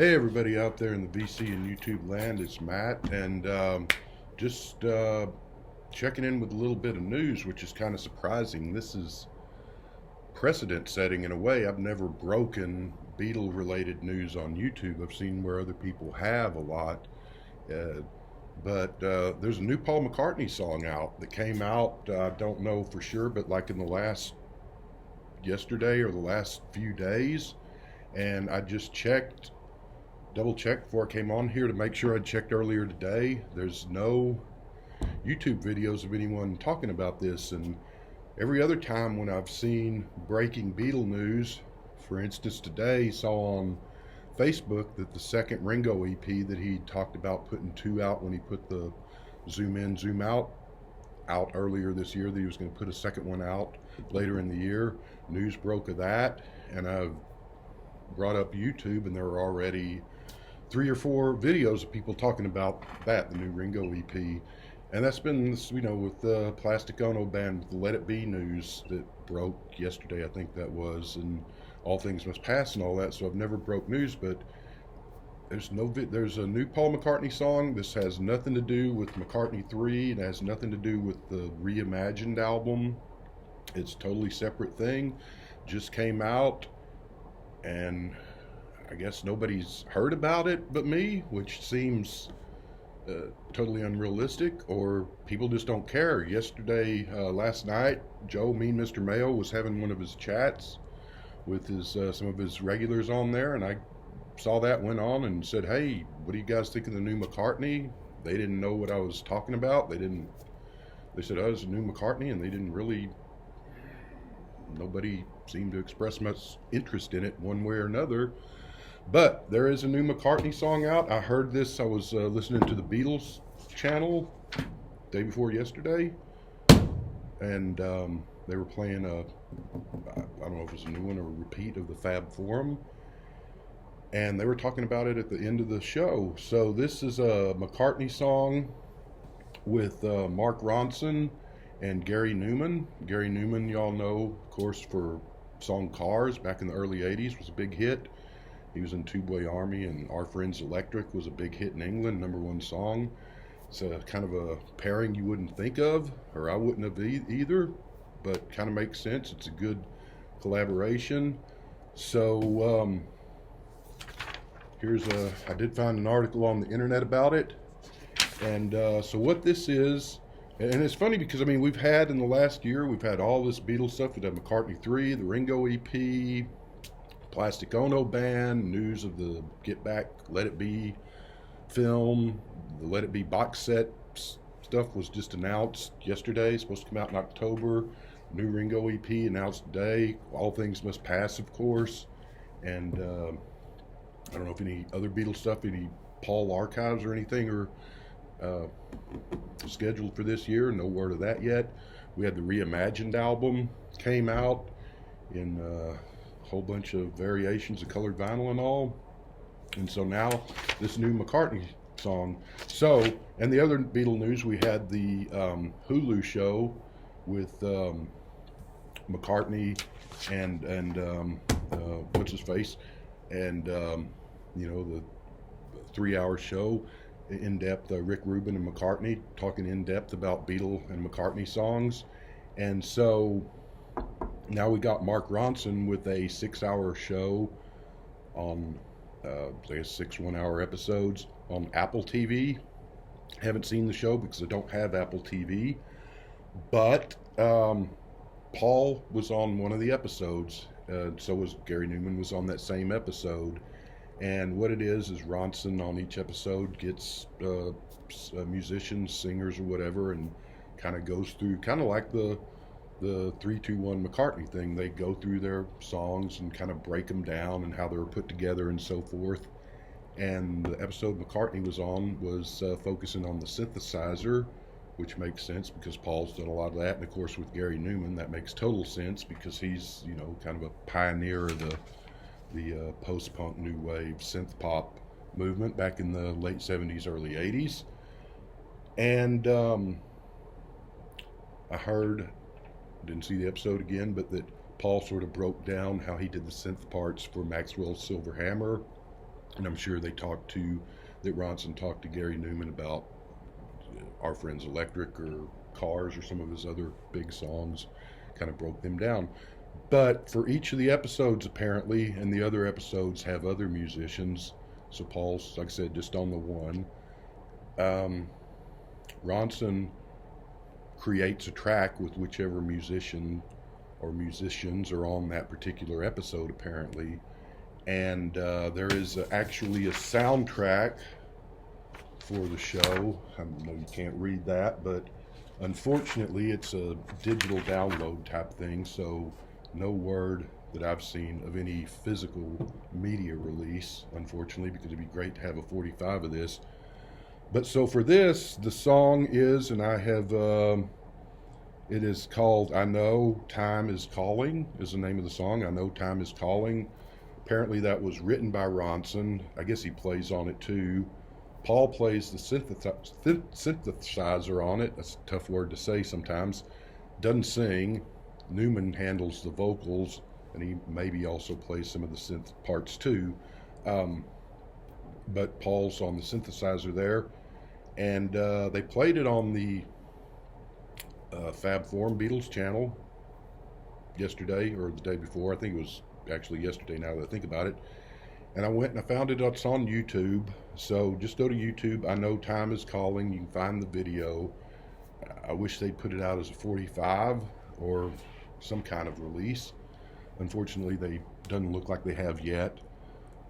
Hey everybody out there in the VC and YouTube land, it's Matt, and just checking in with a little bit of news, which is kind of surprising. This is precedent setting in a way. I've never broken Beatle related news on YouTube. I've seen where other people have a lot. Uh, but there's a new Paul McCartney song out that came out, I don't know for sure, but like in the last yesterday or the last few days. And I just double checked before I came on here to make sure I'd checked earlier today. There's no YouTube videos of anyone talking about this, and every other time when I've seen breaking Beatle news, for instance today, saw on Facebook that the second Ringo EP that he talked about putting two out when he put the Zoom In, Zoom out earlier this year, that he was going to put a second one out later in the year. News broke of that, and I've brought up YouTube, and there were already 3 or 4 videos of people talking about that, the new Ringo EP. And that's been, with the Plastic Ono Band, with the Let It Be news that broke yesterday, I think that was, and All Things Must Pass and all that. So I've never broke news, but there's a new Paul McCartney song. This has nothing to do with McCartney 3. It has nothing to do with the Reimagined album. It's a totally separate thing. Just came out, and I guess nobody's heard about it but me, which seems totally unrealistic, or people just don't care. Last night, Joe Mean Mr. Mayo was having one of his chats with some of his regulars on there, and I saw that, went on and said, "Hey, what do you guys think of the new McCartney?" They didn't know what I was talking about. They said, "Oh, it's a new McCartney," and they didn't really. Nobody seemed to express much interest in it one way or another. But there is a new McCartney song out. I heard this. I was listening to the Beatles channel day before yesterday, and they were playing I don't know if it's a new one or a repeat of the Fab Forum, and they were talking about it at the end of the show. So this is a McCartney song with Mark Ronson and Gary Numan. Gary Numan, y'all know, of course, for song Cars back in the early 80s, was a big hit. He was in Tubeway Army, and Our Friends Electric was a big hit in England, #1 song. It's a kind of a pairing you wouldn't think of, or I wouldn't have either, but kind of makes sense. It's a good collaboration. So I did find an article on the internet about it, and so what this is, and it's funny because we've had in the last year, we've had all this Beatles stuff. We've had McCartney 3, the Ringo EP, Plastic Ono Band, news of the Get Back, Let It Be film, the Let It Be box set stuff was just announced yesterday, supposed to come out in October. New Ringo EP announced today. All Things Must Pass, of course, and I don't know if any other Beatles stuff, any Paul archives or anything are scheduled for this year. No word of that yet. We had the Reimagined album came out in whole bunch of variations of colored vinyl and all, and so now this new McCartney song. So, and the other Beatle news, we had the Hulu show with McCartney and what's his face, and the 3-hour show, in depth, Rick Rubin and McCartney talking in depth about Beatle and McCartney songs. And so now we got Mark Ronson with a 6-hour show on, I guess 6 1-hour episodes on Apple TV. Haven't seen the show because I don't have Apple TV, but Paul was on one of the episodes. So was Gary Numan, was on that same episode. And what it is Ronson on each episode gets musicians, singers or whatever, and kind of goes through, kind of like the 3-2-1 McCartney thing. They go through their songs and kind of break them down and how they were put together and so forth. And the episode McCartney was on was focusing on the synthesizer, which makes sense because Paul's done a lot of that. And of course with Gary Numan, that makes total sense because he's, kind of a pioneer of the post-punk new wave synth pop movement back in the late 70s, early 80s. And I heard, didn't see the episode again, but that Paul sort of broke down how he did the synth parts for Maxwell's Silver Hammer And I'm sure that Ronson talked to Gary Numan about Our Friends Electric or Cars or some of his other big songs, kind of broke them down. But for each of the episodes, apparently, and the other episodes have other musicians. So Paul's, like I said, just on the one. Ronson creates a track with whichever musician or musicians are on that particular episode, apparently. And there is actually a soundtrack for the show. I know you can't read that, but unfortunately it's a digital download type thing, so no word that I've seen of any physical media release, unfortunately, because it'd be great to have a 45 of this. But so for this, the song is, and I have, it is called I Know Time Is Calling, is the name of the song. I Know Time Is Calling. Apparently that was written by Ronson. I guess he plays on it too. Paul plays the synthesizer on it. That's a tough word to say sometimes. Doesn't sing. Numan handles the vocals, and he maybe also plays some of the synth parts too. But Paul's on the synthesizer there. And they played it on the Fab Forum Beatles channel yesterday, or the day before. I think it was actually yesterday, now that I think about it. And I went and I found it's on YouTube. So just go to YouTube. I Know Time Is Calling. You can find the video. I wish they'd put it out as a 45 or some kind of release. Unfortunately, they doesn't look like they have yet.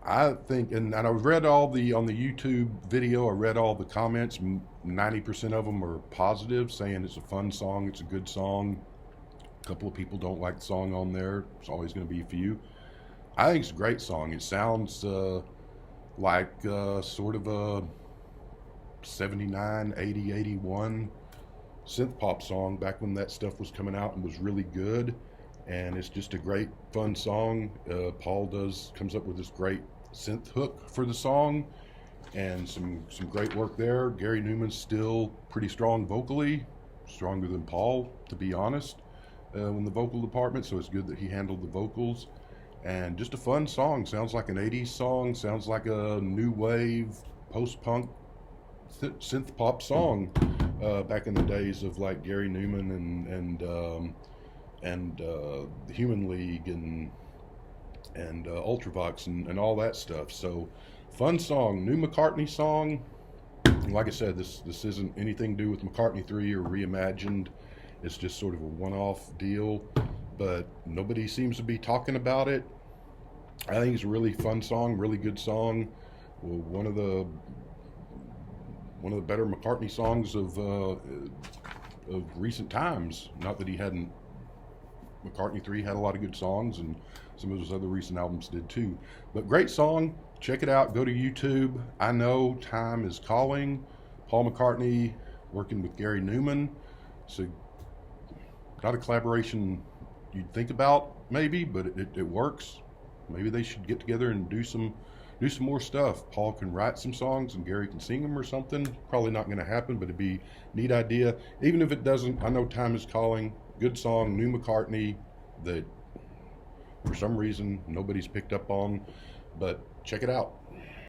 I think, and I've read on the YouTube video, I read all the comments. 90% of them are positive, saying it's a fun song, it's a good song. A couple of people don't like the song on there. It's always going to be a few. I think it's a great song. It sounds like sort of a 79, 80, 81 synth pop song back when that stuff was coming out and was really good. And it's just a great, fun song. Paul comes up with this great synth hook for the song, and some great work there. Gary Numan's still pretty strong vocally, stronger than Paul, to be honest, in the vocal department. So it's good that he handled the vocals. And just a fun song. Sounds like an 80s song. Sounds like a new wave, post-punk synth pop song back in the days of like Gary Numan and the Human League and Ultravox and all that stuff. So fun song, new McCartney song. And like I said, this isn't anything to do with McCartney 3 or Reimagined. It's just sort of a one-off deal, but nobody seems to be talking about it. I think it's a really fun song, really good song. Well, one of the better McCartney songs of recent times. Not that he hadn't. McCartney 3 had a lot of good songs, and some of his other recent albums did too. But great song. Check it out. Go to YouTube. I Know Time Is Calling. Paul McCartney working with Gary Numan. So not a collaboration you'd think about maybe, but it works. Maybe they should get together and do some more stuff. Paul can write some songs and Gary can sing them or something. Probably not going to happen, but it'd be a neat idea. Even if it doesn't, I Know Time Is Calling. Good song, new McCartney, that for some reason nobody's picked up on, but check it out.